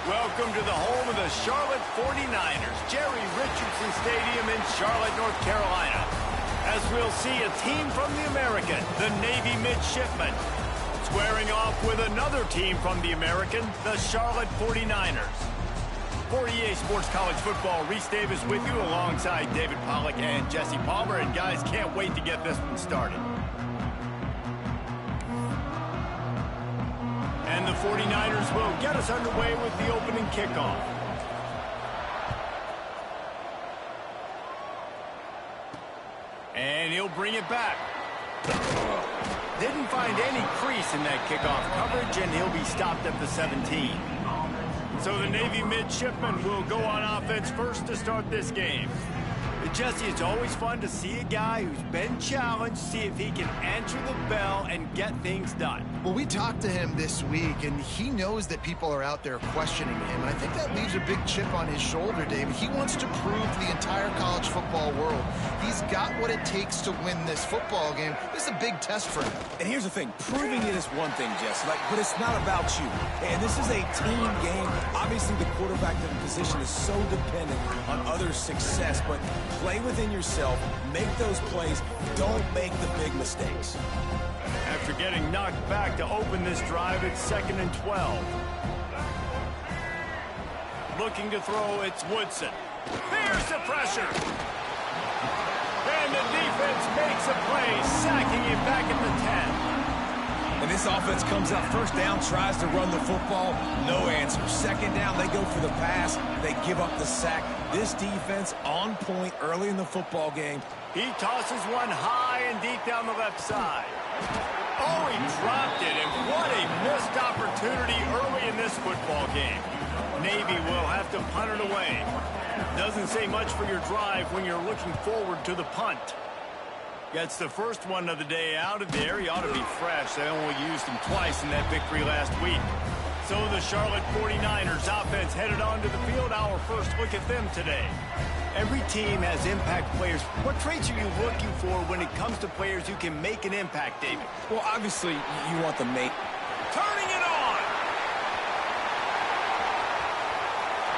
Welcome to the home of the Charlotte 49ers, Jerry Richardson Stadium in Charlotte, North Carolina. As we'll see a team from the American, the Navy Midshipmen, squaring off with another team from the American, the Charlotte 49ers. For EA Sports College Football, Reese Davis with you alongside David Pollack and Jesse Palmer. And guys, can't wait to get this one started. And the 49ers will get us underway with the opening kickoff. And he'll bring it back. Didn't find any crease in that kickoff coverage, and he'll be stopped at the 17. So the Navy midshipmen will go on offense first to start this game. Jesse, it's always fun to see a guy who's been challenged, see if he can answer the bell and get things done. Well, we talked to him this week, and he knows that people are out there questioning him, and I think that leaves a big chip on his shoulder, David. He wants to prove to the entire college football world he's got what it takes to win this football game. This is a big test for him. And here's the thing, proving it is one thing, Jesse, but it's not about you. And this is a team game. Obviously, the quarterback position is so dependent on others' success, but play within yourself, make those plays, don't make the big mistakes. After getting knocked back to open this drive, it's 2nd and 12. Looking to throw, it's Woodson. Here's the pressure. And the defense makes a play, sacking him back at the 10. And this offense comes out first down, tries to run the football, no answer. Second down, they go for the pass, they give up the sack. This defense on point early in the football game. He tosses one high and deep down the left side. Oh, he dropped it, and what a missed opportunity early in this football game. Navy will have to punt it away. Doesn't say much for your drive when you're looking forward to the punt. Gets the first one of the day out of there. He ought to be fresh. They only used him twice in that victory last week. So the Charlotte 49ers offense headed onto the field. Our first look at them today. Every team has impact players. What traits are you looking for when it comes to players who can make an impact, David? Well, obviously, you want the mate. Turning it on!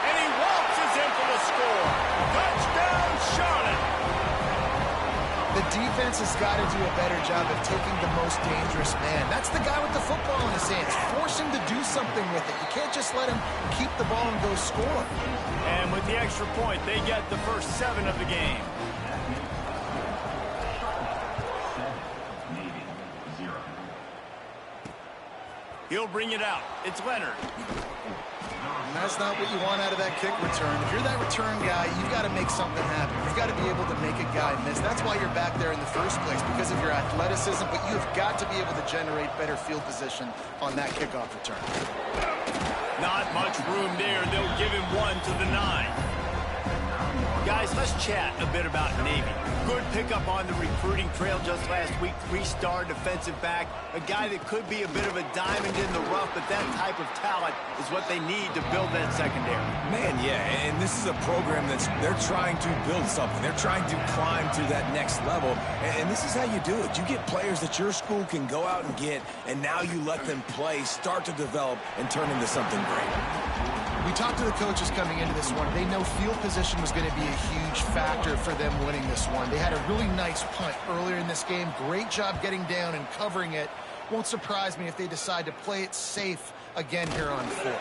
And he waltzes in for the score. Touchdown, Charlotte! The defense has got to do a better job of taking the most dangerous man. That's the guy with the football in his hands. Force him to do something with it. You can't just let him keep the ball and go score. And with the extra point, they get the first 7 of the game. He'll bring it out. It's Leonard. And that's not what you want out of that kick return. If you're that return guy, you've got to make something happen. You've got to be able to make a guy miss. That's why you're back there in the first place, because of your athleticism, but you've got to be able to generate better field position on that kickoff return. Not much room there. They'll give him 1 to the 9. Guys, let's chat a bit about Navy. Good pickup on the recruiting trail just last week. 3-star defensive back. A guy that could be a bit of a diamond in the rough, but that type of talent is what they need to build that secondary. Man, yeah, and this is a program they're trying to build something. They're trying to climb to that next level, and this is how you do it. You get players that your school can go out and get, and now you let them play, start to develop, and turn into something great. We talked to the coaches coming into this one. They know field position was going to be a huge factor for them winning this one. They had a really nice punt earlier in this game. Great job getting down and covering it. Won't surprise me if they decide to play it safe again here on 4th.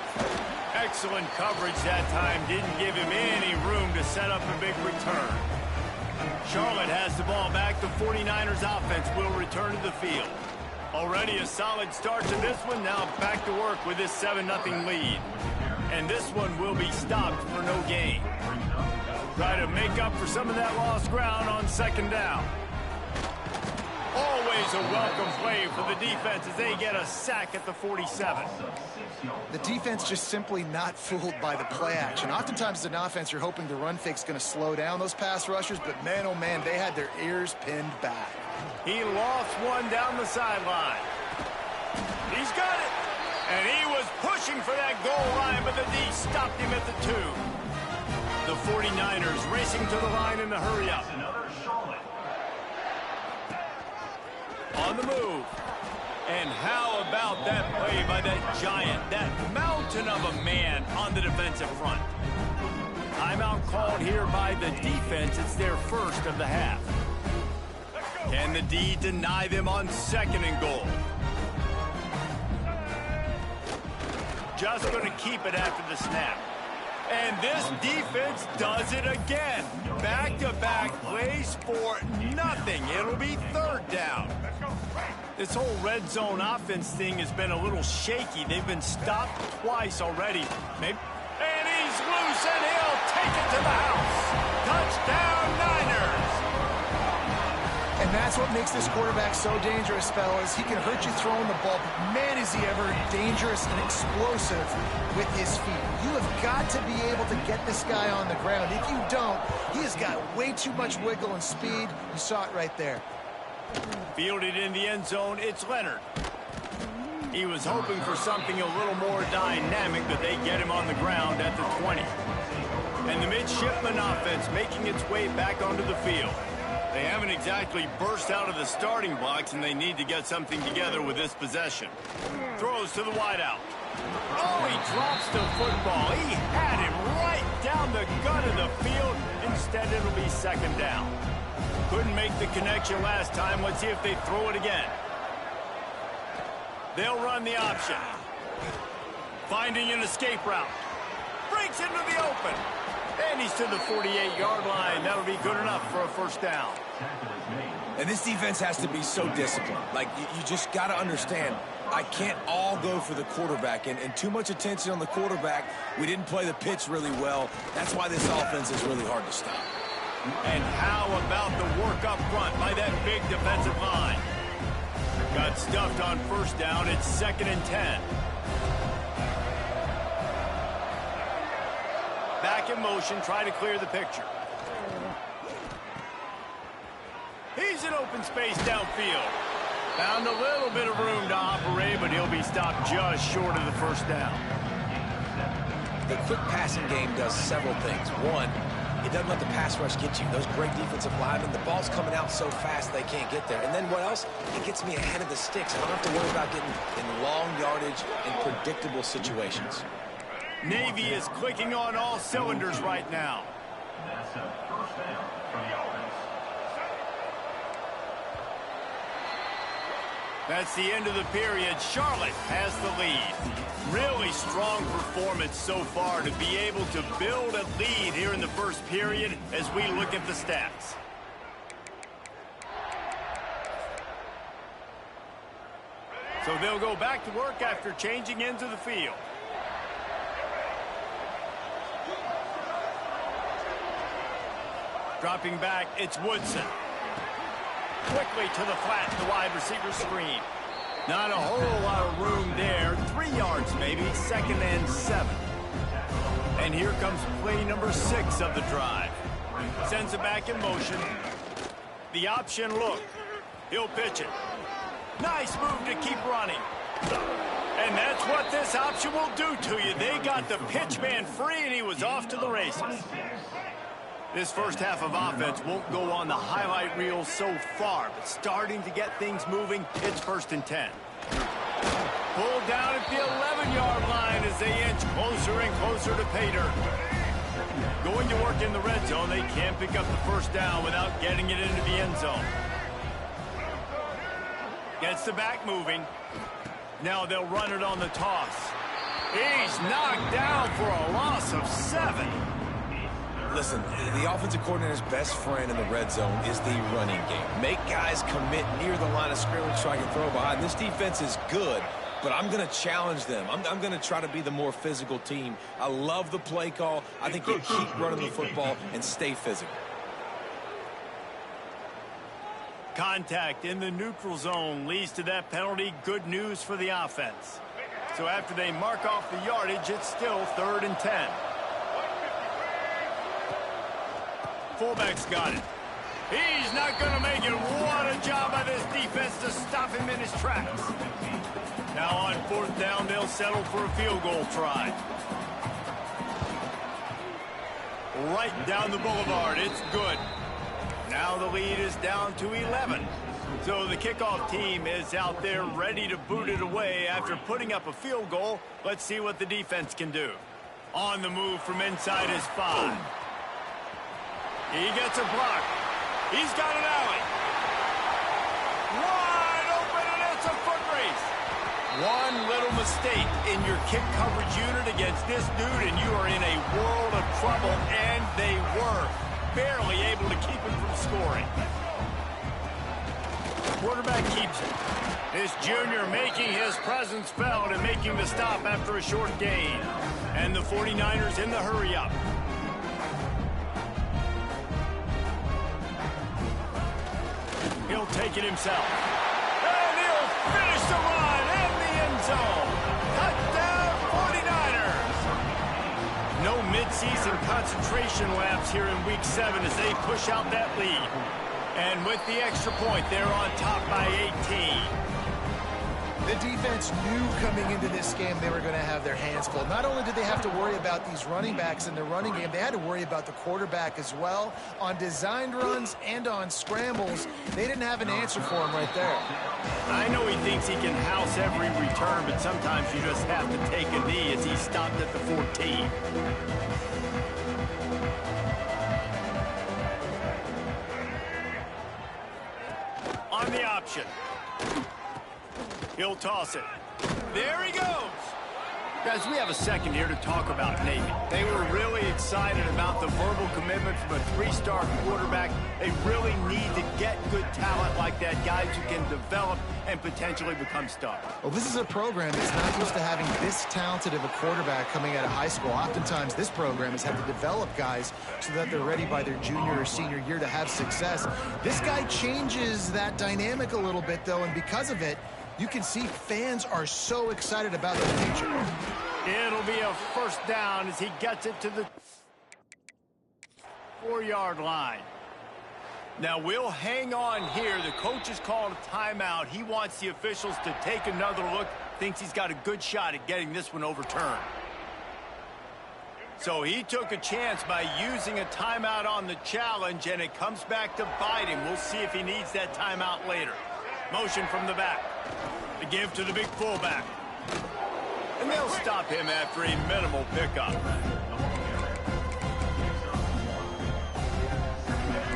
Excellent coverage that time. Didn't give him any room to set up a big return. Charlotte has the ball back. The 49ers offense will return to the field. Already a solid start to this one. Now back to work with this 7-0 lead. And this one will be stopped for no gain. Try to make up for some of that lost ground on 2nd down. Always a welcome play for the defense as they get a sack at the 47. The defense just simply not fooled by the play action. Oftentimes as an offense, you're hoping the run fake's going to slow down those pass rushers, but man, oh man, they had their ears pinned back. He lost one down the sideline. He's got it. And he was pushing for that goal line, but the D stopped him at the 2. The 49ers racing to the line in the hurry-up. On the move. And how about that play by that giant, that mountain of a man on the defensive front? Timeout called here by the defense. It's their first of the half. Can the D deny them on 2nd and goal? Just going to keep it after the snap. And this defense does it again. Back-to-back plays for nothing. It'll be 3rd down. This whole red zone offense thing has been a little shaky. They've been stopped twice already. Maybe. And he's loose, and he'll take it to the house. Touchdown, Niners. And that's what makes this quarterback so dangerous, fellas. He can hurt you throwing the ball, but man, is he ever dangerous and explosive with his feet. You have got to be able to get this guy on the ground. If you don't, he has got way too much wiggle and speed. You saw it right there. Fielded in the end zone, it's Leonard. He was hoping for something a little more dynamic, but they get him on the ground at the 20. And the midshipman offense making its way back onto the field. They haven't exactly burst out of the starting blocks, and they need to get something together with this possession. Throws to the wideout. Oh, he drops the football. He had him right down the gut of the field. Instead, it'll be 2nd down. Couldn't make the connection last time. Let's see if they throw it again. They'll run the option. Finding an escape route. Breaks into the open. And he's to the 48-yard line. That'll be good enough for a 1st down. And this defense has to be so disciplined. Like, you just got to understand, I can't all go for the quarterback. And too much attention on the quarterback. We didn't play the pitch really well. That's why this offense is really hard to stop. And how about the work up front by that big defensive line? Got stuffed on 1st down. It's 2nd and 10. Back in motion, try to clear the picture. He's in open space downfield. Found a little bit of room to operate, but he'll be stopped just short of the 1st down. The quick passing game does several things. One, it doesn't let the pass rush get you. Those great defensive linemen, the ball's coming out so fast they can't get there. And then what else? It gets me ahead of the sticks. I don't have to worry about getting in long yardage and predictable situations. Navy is clicking on all cylinders right now. That's a 1st down for the offense. That's the end of the period. Charlotte has the lead. Really strong performance so far to be able to build a lead here in the 1st period as we look at the stats. So they'll go back to work after changing into the field. Dropping back, it's Woodson. Quickly to the flat, the wide receiver screen. Not a whole lot of room there. 3 yards maybe, 2nd and 7. And here comes play number 6 of the drive. Sends it back in motion. The option look. He'll pitch it. Nice move to keep running. And that's what this option will do to you. They got the pitch man free, and he was off to the races. This 1st half of offense won't go on the highlight reel so far, but starting to get things moving, it's 1st and 10. Pulled down at the 11-yard line as they inch closer and closer to pay dirt. Going to work in the red zone, they can't pick up the 1st down without getting it into the end zone. Gets the back moving. Now they'll run it on the toss. He's knocked down for a loss of 7. Listen, the offensive coordinator's best friend in the red zone is the running game. Make guys commit near the line of scrimmage so I can throw behind. This defense is good, but I'm going to challenge them. I'm going to try to be the more physical team. I love the play call. I think you keep running the football and stay physical. Contact in the neutral zone leads to that penalty. Good news for the offense. So after they mark off the yardage, it's still 3rd and 10. Fullback's got it. He's not going to make it. What a job by this defense to stop him in his tracks. Now on 4th down, they'll settle for a field goal try. Right down the boulevard. It's good. Now the lead is down to 11. So the kickoff team is out there ready to boot it away after putting up a field goal. Let's see what the defense can do. On the move from inside his 5. He gets a block. He's got an alley. Wide open, and it's a foot race. One little mistake in your kick coverage unit against this dude, and you are in a world of trouble, and they were barely able to keep him from scoring. Quarterback keeps it. This junior making his presence felt and making the stop after a short gain. And the 49ers in the hurry-up. He'll take it himself. And he'll finish the run in the end zone. Touchdown, 49ers. No midseason concentration laps here in Week 7 as they push out that lead. And with the extra point, they're on top by 18. The defense knew coming into this game they were going to have their hands full. Not only did they have to worry about these running backs in the running game, they had to worry about the quarterback as well. On designed runs and on scrambles, they didn't have an answer for him right there. I know he thinks he can house every return, but sometimes you just have to take a knee as he stopped at the 14. On the option. He'll toss it. There he goes. Guys, we have a second here to talk about Navy. They were really excited about the verbal commitment from a 3-star quarterback. They really need to get good talent like that, guys who can develop and potentially become stars. Well, this is a program that's not used to having this talented of a quarterback coming out of high school. Oftentimes, this program has had to develop guys so that they're ready by their junior or senior year to have success. This guy changes that dynamic a little bit, though, and because of it, you can see fans are so excited about the future. It'll be a first down as he gets it to the 4-yard line. Now, we'll hang on here. The coach has called a timeout. He wants the officials to take another look. Thinks he's got a good shot at getting this one overturned. So he took a chance by using a timeout on the challenge, and it comes back to bite him. We'll see if he needs that timeout later. Motion from the back. The give to the big fullback. And they'll stop him after a minimal pickup.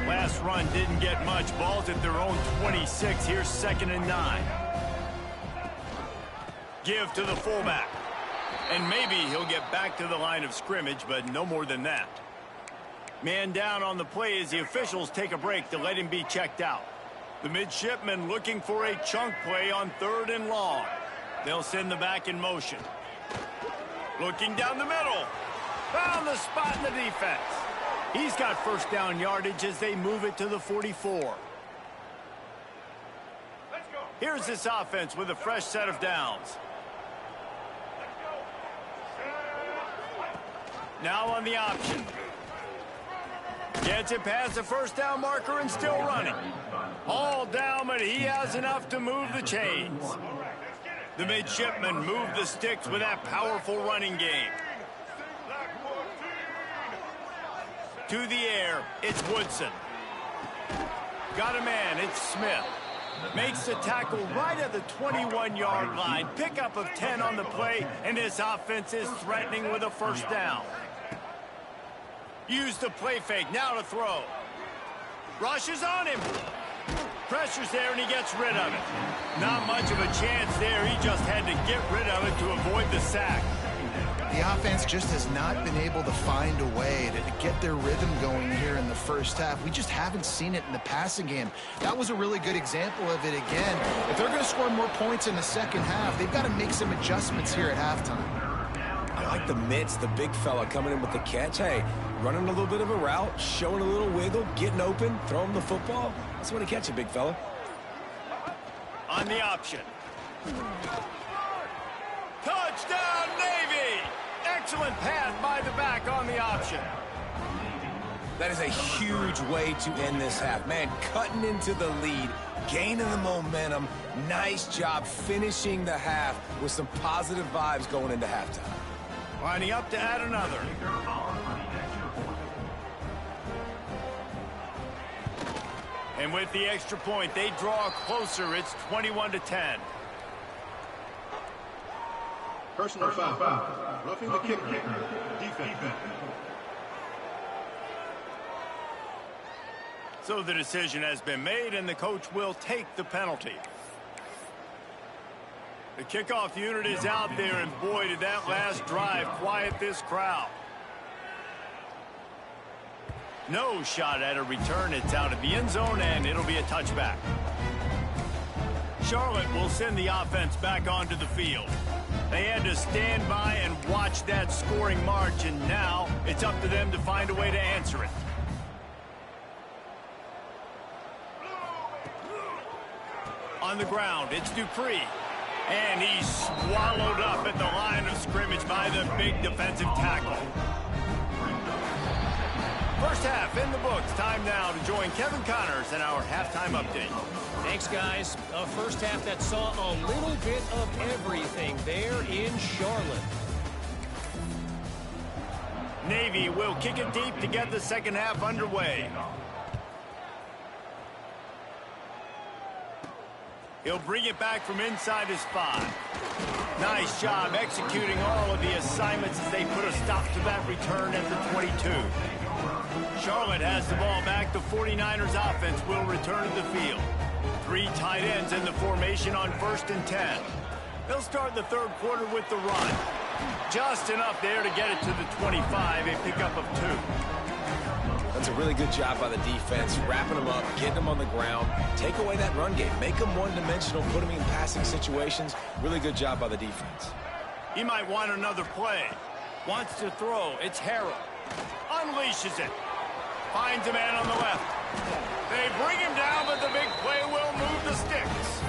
Last run didn't get much. Ball's at their own 26. Here's 2nd and 9. Give to the fullback. And maybe he'll get back to the line of scrimmage, but no more than that. Man down on the play as the officials take a break to let him be checked out. The midshipmen looking for a chunk play on 3rd and long. They'll send the back in motion. Looking down the middle. Found the spot in the defense. He's got first down yardage as they move it to the 44. Here's this offense with a fresh set of downs. Now on the option. Gets it past the first down marker and still running. All down, but he has enough to move the chains. The midshipmen move the sticks with that powerful running game. To the air, it's Woodson. Got a man, it's Smith. Makes the tackle right at the 21-yard line. Pickup of 10 on the play, and this offense is threatening with a first down. Use the play fake, now to throw. Rushes on him. Pressure's there, and he gets rid of it. Not much of a chance there. He just had to get rid of it to avoid the sack. The offense just has not been able to find a way to get their rhythm going here in the first half. We just haven't seen it in the passing game. That was a really good example of it again. If they're going to score more points in the second half, they've got to make some adjustments here at halftime. I like the mitts, the big fella coming in with the catch. Hey, running a little bit of a route, showing a little wiggle, getting open, throwing the football. That's the way to catch it, big fella. On the option. Touchdown, Navy! Excellent pass by the back on the option. That is a huge way to end this half. Man, cutting into the lead, gaining the momentum. Nice job finishing the half with some positive vibes going into halftime. Lining up to add another. And with the extra point, they draw closer. It's 21-10. Personal foul. Roughing the kicker. Defense. So the decision has been made, and the coach will take the penalty. The kickoff unit is out there, and boy, did that last drive quiet this crowd. No shot at a return. It's out of the end zone, and it'll be a touchback. Charlotte will send the offense back onto the field. They had to stand by and watch that scoring march, and now it's up to them to find a way to answer it. On the ground, it's Dupree. And he's swallowed up at the line of scrimmage by the big defensive tackle. First half in the books. Time now to join Kevin Connors in our halftime update. Thanks, guys. A first half that saw a little bit of everything there in Charlotte. Navy will kick it deep to get the second half underway. He'll bring it back from inside his 5. Nice job executing all of the assignments as they put a stop to that return at the 22. Charlotte has the ball back. The 49ers offense will return to the field. 3 tight ends in the formation on 1st and 10. They'll start the third quarter with the run. Just enough there to get it to the 25, a pickup of 2. That's a really good job by the defense, wrapping them up, getting them on the ground, take away that run game, make them one-dimensional, put them in passing situations. Really good job by the defense. He might want another play. Wants to throw. It's Harrell. Unleashes it. Finds a man on the left. They bring him down, but the big play will move the sticks.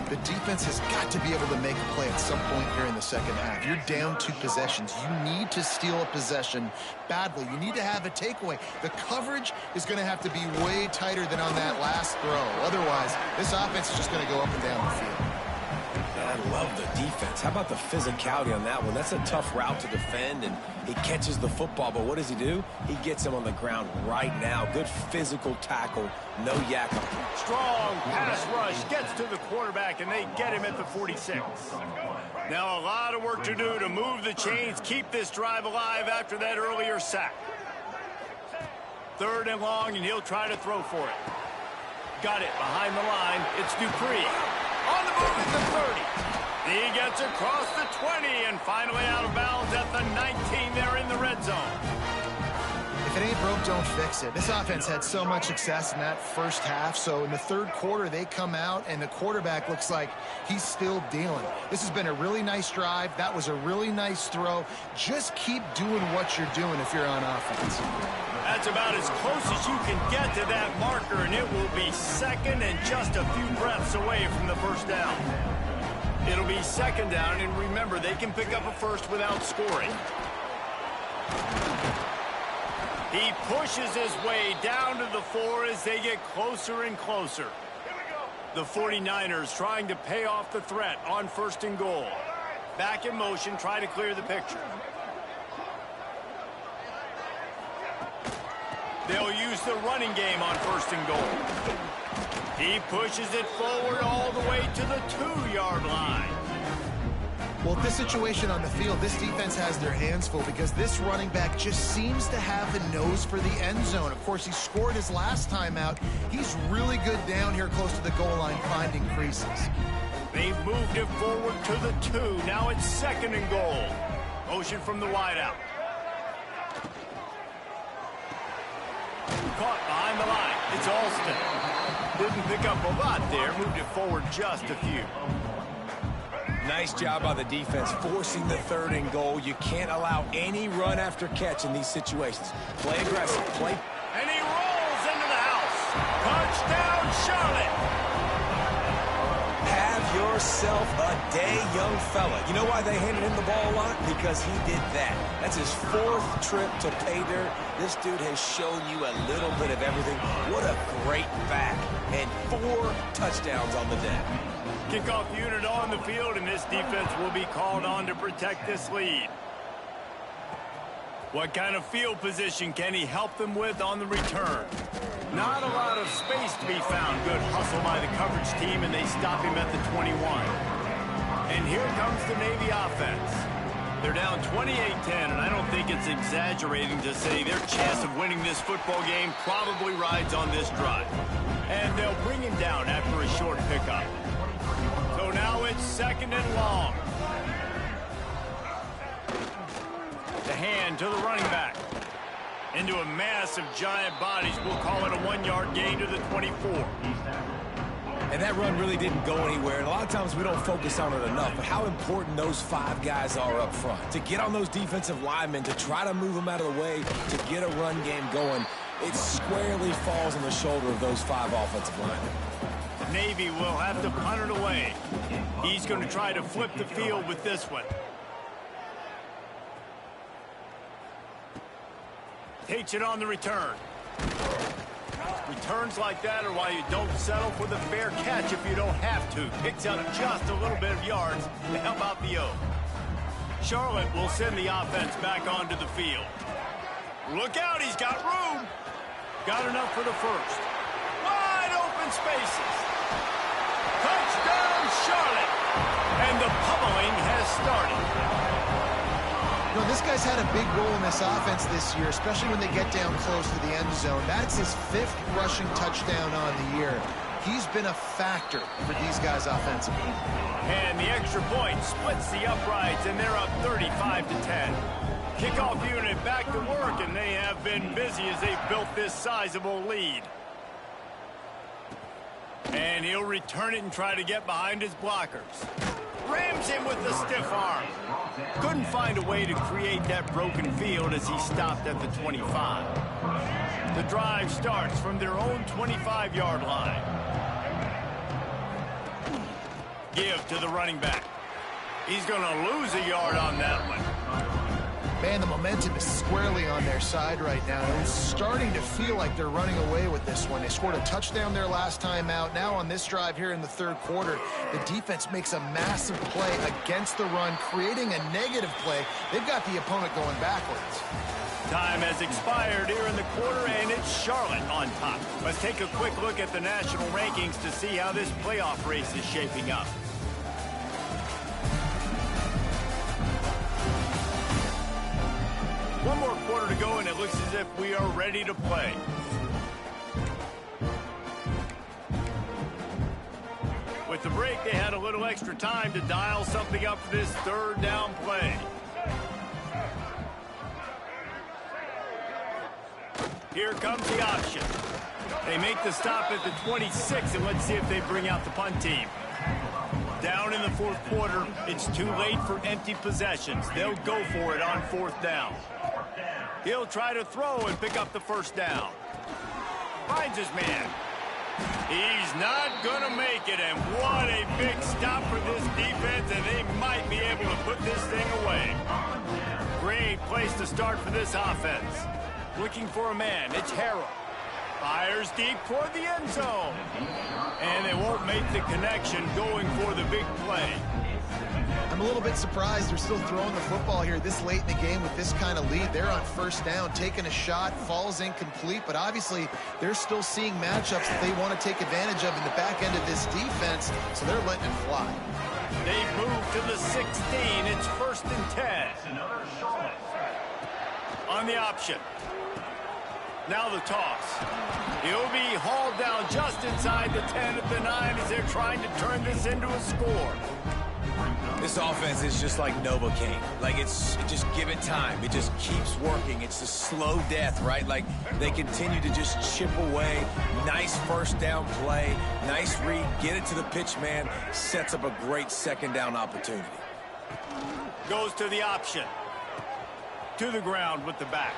The defense has got to be able to make a play at some point here in the second half. You're down 2 possessions. You need to steal a possession badly. You need to have a takeaway. The coverage is going to have to be way tighter than on that last throw. Otherwise, this offense is just going to go up and down the field. I love the defense. How about the physicality on that one? That's a tough route to defend, and he catches the football, but what does he do? He gets him on the ground right now. Good physical tackle, no yak. Strong pass rush gets to the quarterback, and they get him at the 46. Now a lot of work to do to move the chains, keep this drive alive after that earlier sack. 3rd and long, and he'll try to throw for it. Got it behind the line. It's Dupree. On the move at the 30. He gets across the 20 and finally out of bounds at the 19 there in the red zone. If it ain't broke, don't fix it. This offense had so much success in that first half, so in the third quarter they come out and the quarterback looks like he's still dealing. This has been a really nice drive. That was a really nice throw. Just keep doing what you're doing if you're on offense. That's about as close as you can get to that marker, and it will be second and just a few breaths away from the first down. It'll be second down, and remember, they can pick up a first without scoring. He pushes his way down to the 4 as they get closer and closer. The 49ers trying to pay off the threat on 1st and goal. Back in motion, try to clear the picture. They'll use the running game on 1st and goal. He pushes it forward all the way to the 2-yard line. Well, with this situation on the field, this defense has their hands full because this running back just seems to have a nose for the end zone. Of course, he scored his last time out. He's really good down here close to the goal line finding creases. They've moved it forward to the 2. Now it's 2nd and goal. Motion from the wideout. Caught behind the line. It's Alston. Didn't pick up a lot there. Moved it forward just a few. Nice job by the defense forcing the 3rd and goal. You can't allow any run after catch in these situations. Play aggressive. Play. And he rolls into the house. Touchdown, Charlotte. Have yourself a day, young fella. You know why they handed him the ball a lot? Because he did that. That's his 4th trip to pay dirt. This dude has shown you a little bit of everything. What a great back. And 4 touchdowns on the day. Kickoff unit on the field, and this defense will be called on to protect this lead. What kind of field position can he help them with on the return? Not a lot of space to be found. Good hustle by the coverage team, and they stop him at the 21. And here comes the Navy offense. They're down 28-10, and I don't think it's exaggerating to say their chance of winning this football game probably rides on this drive. And they'll bring him down after a short pickup. So now it's 2nd and long. The hand to the running back. Into a mass of giant bodies. We'll call it a 1-yard gain to the 24. And that run really didn't go anywhere. And a lot of times we don't focus on it enough. But how important those 5 guys are up front. To get on those defensive linemen, to try to move them out of the way, to get a run game going, it squarely falls on the shoulder of those 5 offensive linemen. Navy will have to punt it away. He's going to try to flip the field with this one. Takes it on the return. Returns like that are why you don't settle for the fair catch if you don't have to. Picks up just a little bit of yards to help out the O. Charlotte will send the offense back onto the field. Look out, he's got room. Got enough for the first. Wide open spaces. Touchdown, Charlotte. And the pummeling has started. You know, this guy's had a big role in this offense this year, especially when they get down close to the end zone. That's his 5th rushing touchdown on the year. He's been a factor for these guys offensively. And the extra point splits the uprights, and they're up 35-10. Kickoff unit back to work, and they have been busy as they've built this sizable lead. And he'll return it and try to get behind his blockers. Rams him with the stiff arm. Couldn't find a way to create that broken field as he stopped at the 25. The drive starts from their own 25-yard line. Give to the running back. He's going to lose a yard on that one. Man, the momentum is squarely on their side right now. It's starting to feel like they're running away with this one. They scored a touchdown their last time out. Now on this drive here in the 3rd quarter, the defense makes a massive play against the run, creating a negative play. They've got the opponent going backwards. Time has expired here in the quarter, and it's Charlotte on top. Let's take a quick look at the national rankings to see how this playoff race is shaping up. One more quarter to go, and it looks as if we are ready to play. With the break, they had a little extra time to dial something up for this 3rd down play. Here comes the option. They make the stop at the 26, and let's see if they bring out the punt team. Down in the 4th quarter, it's too late for empty possessions. They'll go for it on 4th down. He'll try to throw and pick up the 1st down. Finds his man. He's not going to make it, and what a big stop for this defense, and they might be able to put this thing away. Great place to start for this offense. Looking for a man, it's Harrell. Fires deep toward the end zone. And they won't make the connection going for the big play. I'm a little bit surprised they're still throwing the football here this late in the game with this kind of lead. They're on 1st down, taking a shot, falls incomplete, but obviously they're still seeing matchups that they want to take advantage of in the back end of this defense, so they're letting it fly. They move to the 16. It's 1st and 10. On the option. Now the toss. He'll be hauled down just inside the 10 at the 9 as they're trying to turn this into a score. This offense is just like Novocaine. Like, it's just give it time. It just keeps working. It's a slow death, right? Like, they continue to just chip away. Nice 1st down play. Nice read. Get it to the pitch man. Sets up a great 2nd down opportunity. Goes to the option. To the ground with the back.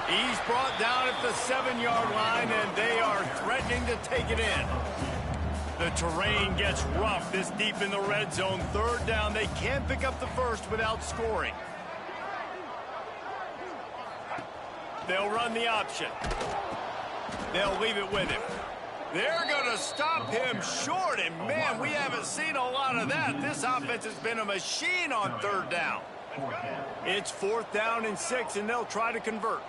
He's brought down at the 7-yard line, and they are threatening to take it in. The terrain gets rough this deep in the red zone. 3rd down. They can't pick up the first without scoring. They'll run the option. They'll leave it with him. They're going to stop him short, and man, we haven't seen a lot of that. This offense has been a machine on 3rd down. It's 4th down and 6, and they'll try to convert.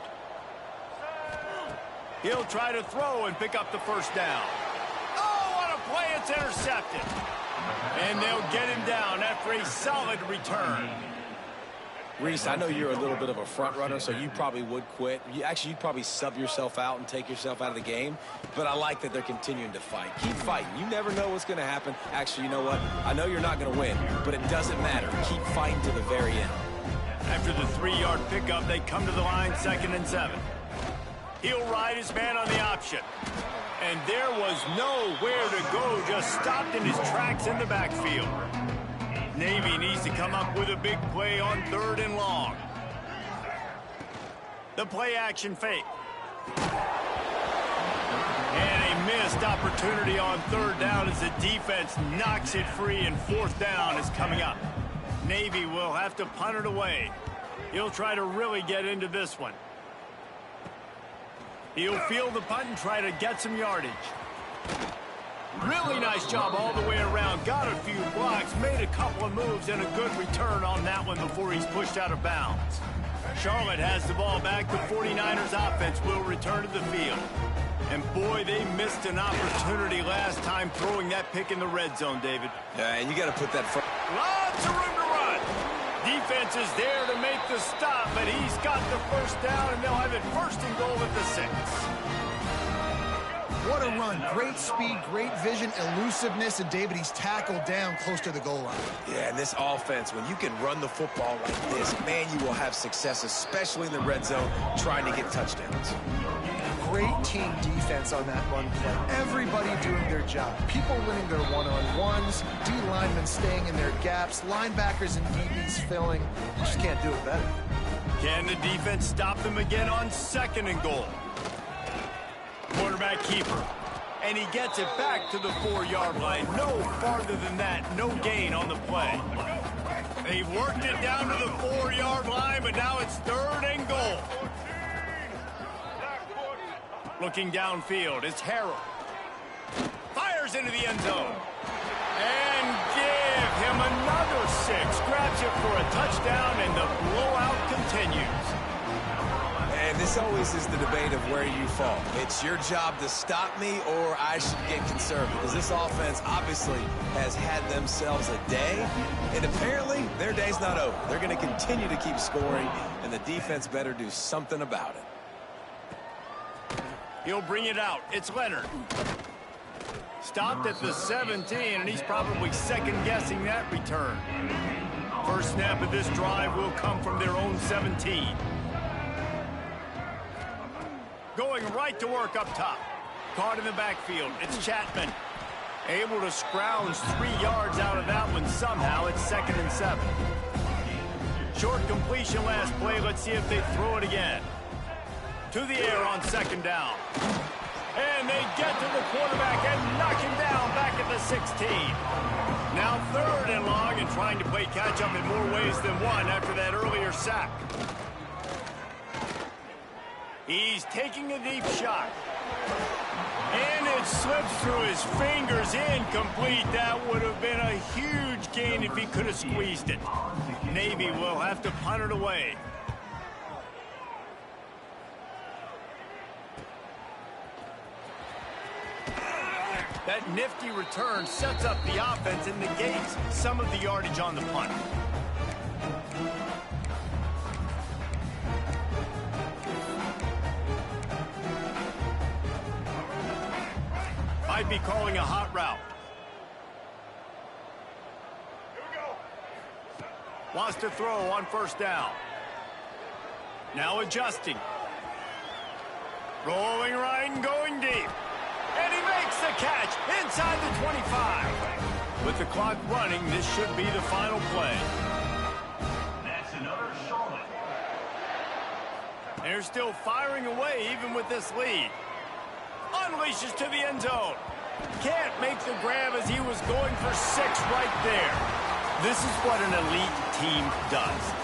He'll try to throw and pick up the first down. Oh, what a play. It's intercepted. And they'll get him down after a solid return. Reese, I know you're a little bit of a front runner, so you probably would quit. You'd probably sub yourself out and take yourself out of the game. But I like that they're continuing to fight. Keep fighting. You never know what's going to happen. Actually, you know what? I know you're not going to win, but it doesn't matter. Keep fighting to the very end. After the 3-yard pickup, they come to the line, 2nd and 7. He'll ride his man on the option. And there was nowhere to go, just stopped in his tracks in the backfield. Navy needs to come up with a big play on 3rd and long. The play action fake. And a missed opportunity on 3rd down as the defense knocks it free, and 4th down is coming up. Navy will have to punt it away. He'll try to really get into this one. He'll field the punt and try to get some yardage. Really nice job all the way around. Got a few blocks, made a couple of moves, and a good return on that one before he's pushed out of bounds. Charlotte has the ball back. The 49ers offense will return to the field. And boy, they missed an opportunity last time throwing that pick in the red zone, David. Yeah, and you got to put that front. Lots of room to run. Defense is there to make the stop, but he's got the first down, and they'll have it 1st and goal at the 6. What a run. Great speed, great vision, elusiveness, and David, he's tackled down close to the goal line. Yeah, and this offense, when you can run the football like this, man, you will have success, especially in the red zone, trying to get touchdowns. Great team defense on that run play. Everybody doing their job. People winning their one-on-ones, D-linemen staying in their gaps, linebackers and DBs filling. You just can't do it better. Can the defense stop them again on 2nd and goal? Quarterback keeper. And he gets it back to the 4-yard line. No farther than that. No gain on the play. They've worked it down to the 4-yard line, but now it's 3rd and goal. Looking downfield, it's Harrell. Fires into the end zone. And give him another 6. Grabs it for a touchdown, and the blowout continues. And this always is the debate of where you fall. It's your job to stop me, or I should get conservative. Because this offense obviously has had themselves a day, and apparently their day's not over. They're going to continue to keep scoring, and the defense better do something about it. He'll bring it out. It's Leonard. Stopped at the 17, and he's probably second-guessing that return. First snap of this drive will come from their own 17. Going right to work up top. Caught in the backfield. It's Chapman. Able to scrounge 3 yards out of that one somehow. It's 2nd and 7. Short completion last play. Let's see if they throw it again. To the air on 2nd down. And they get to the quarterback and knock him down back at the 16. Now 3rd and long, and trying to play catch-up in more ways than one after that earlier sack. He's taking a deep shot. And it slips through his fingers, incomplete. That would have been a huge gain if he could have squeezed it. Navy will have to punt it away. That nifty return sets up the offense and negates some of the yardage on the punt. Might be calling a hot route. Wants to throw on 1st down. Now adjusting. Rolling right and going deep. And he makes the catch inside the 25. With the clock running, this should be the final play. That's another Charlotte. They're still firing away even with this lead. Unleashes to the end zone. Can't make the grab as he was going for 6 right there. This is what an elite team does.